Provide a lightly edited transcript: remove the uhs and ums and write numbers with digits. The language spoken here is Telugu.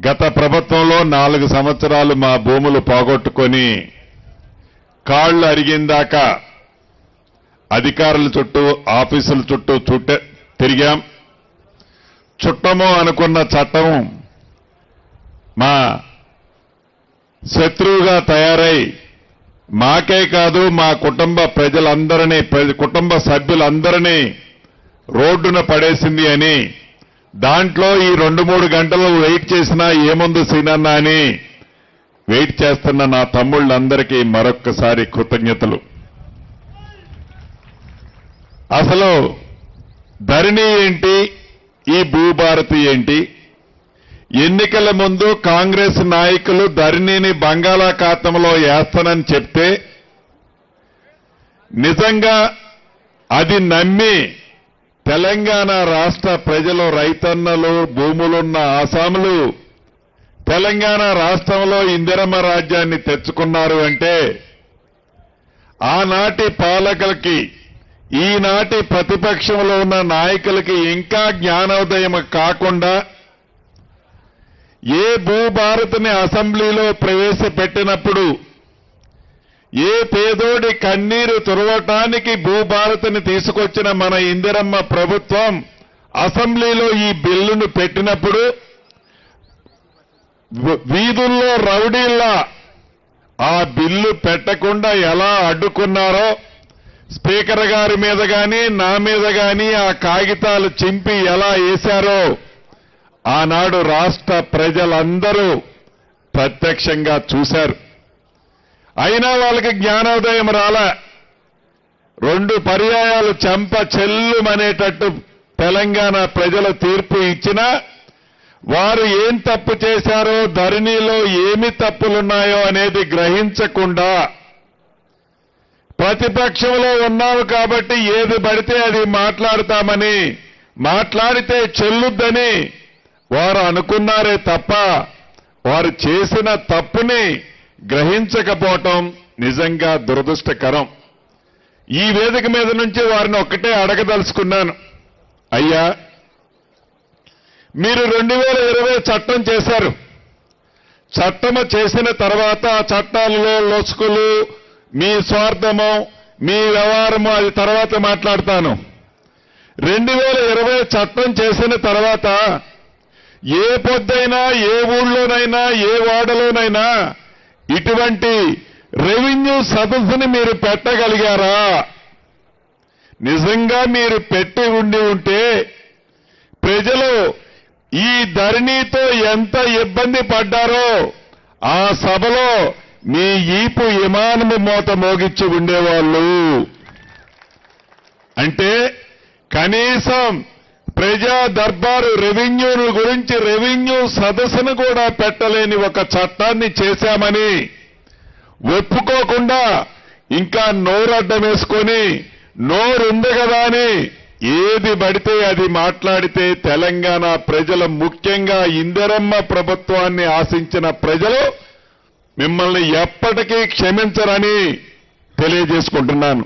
గత ప్రభుత్వంలో 4 సంవత్సరాలు మా భూములు పోగొట్టుకొని కాళ్ళు అరిగిందాకా అధికారుల చుట్టూ ఆఫీసుల చుట్టూ తిరిగాం. చుట్టము అనుకున్న చట్టం మా శత్రువుగా తయారై మాకే కాదు మా కుటుంబ ప్రజలందరినీ కుటుంబ సభ్యులందరినీ రోడ్డున పడేసింది అని దాంట్లో ఈ 2-3 గంటలు వెయిట్ చేసినా ఏముంది సీనన్న అని వెయిట్ చేస్తున్న నా తమ్ముళ్ళందరికీ మరొక్కసారి కృతజ్ఞతలు. అసలు ధరణి ఏంటి, ఈ భూభారతి ఏంటి? ఎన్నికల ముందు కాంగ్రెస్ నాయకులు ధరణిని బంగాళాఖాతంలో వేస్తానని చెప్తే నిజంగా అది నమ్మి తెలంగాణ రాష్ట్ర ప్రజలు, రైతన్నలు, భూములున్న ఆసాములు తెలంగాణ రాష్ట్రంలో ఇందిరమ్మ రాజ్యాన్ని తెచ్చుకున్నారు అంటే ఆనాటి పాలకులకి, ఈనాటి ప్రతిపక్షంలో ఉన్న నాయకులకి ఇంకా జ్ఞానోదయం కాకుండా ఏ భూభారతిని అసెంబ్లీలో ప్రవేశపెట్టినప్పుడు ఏ పేదోడి కన్నీరు తుడవటానికి భూభారతిని తీసుకొచ్చిన మన ఇందిరమ్మ ప్రభుత్వం అసెంబ్లీలో ఈ బిల్లును పెట్టినప్పుడు వీధుల్లో రౌడీల్లా ఆ బిల్లు పెట్టకుండా ఎలా అడ్డుకున్నారో, స్పీకర్ గారి మీద గాని నా మీద గాని ఆ కాగితాలు చింపి ఎలా వేశారో ఆనాడు రాష్ట్ర ప్రజలందరూ ప్రత్యక్షంగా చూశారు. అయినా వాళ్ళకి జ్ఞానోదయం రాలా. 2 పర్యాయాలు చెంప చెల్లుమనేటట్టు తెలంగాణ ప్రజలు తీర్పు ఇచ్చినా వారు ఏం తప్పు చేశారో, ధరణిలో ఏమి తప్పులున్నాయో అనేది గ్రహించకుండా ప్రతిపక్షంలో ఉన్నావు కాబట్టి ఏది పడితే అది మాట్లాడతామని, మాట్లాడితే చెల్లుద్దని వారు అనుకున్నారే తప్ప వారు చేసిన తప్పుని గ్రహించకపోవటం నిజంగా దురదృష్టకరం. ఈ వేదిక మీద నుంచి వారిని ఒక్కటే అడగదలుచుకున్నాను. అయ్యా, మీరు 2020 చట్టం చేశారు. చట్టము చేసిన తర్వాత ఆ చట్టాలలో లొసుకులు, మీ స్వార్థము, మీ వ్యవహారము అది తర్వాత మాట్లాడతాను. 2020 చట్టం చేసిన తర్వాత ఏ పొద్దైనా, ఏ ఊళ్ళోనైనా, ఏ వాడలోనైనా ఇటువంటి రెవెన్యూ సదస్సుని మీరు పెట్టగలిగారా? నిజంగా మీరు పెట్టి ఉంటే ప్రజలు ఈ ధరణితో ఎంత ఇబ్బంది పడ్డారో ఆ సభలో మీ ఈపు విమానము మోత మోగించి ఉండేవాళ్ళు. అంటే కనీసం ప్రజా దర్బారు రెవెన్యూను గురించి రెవెన్యూ సదస్సును కూడా పెట్టలేని ఒక చట్టాన్ని చేశామని ఒప్పుకోకుండా ఇంకా నోరడ్డం వేసుకొని నోరుంది కదా అని ఏది పడితే అది మాట్లాడితే తెలంగాణ ప్రజలు, ముఖ్యంగా ఇందిరమ్మ ప్రభుత్వాన్ని ఆశించిన ప్రజలు మిమ్మల్ని ఎప్పటికీ క్షమించరని తెలియజేసుకుంటున్నాను.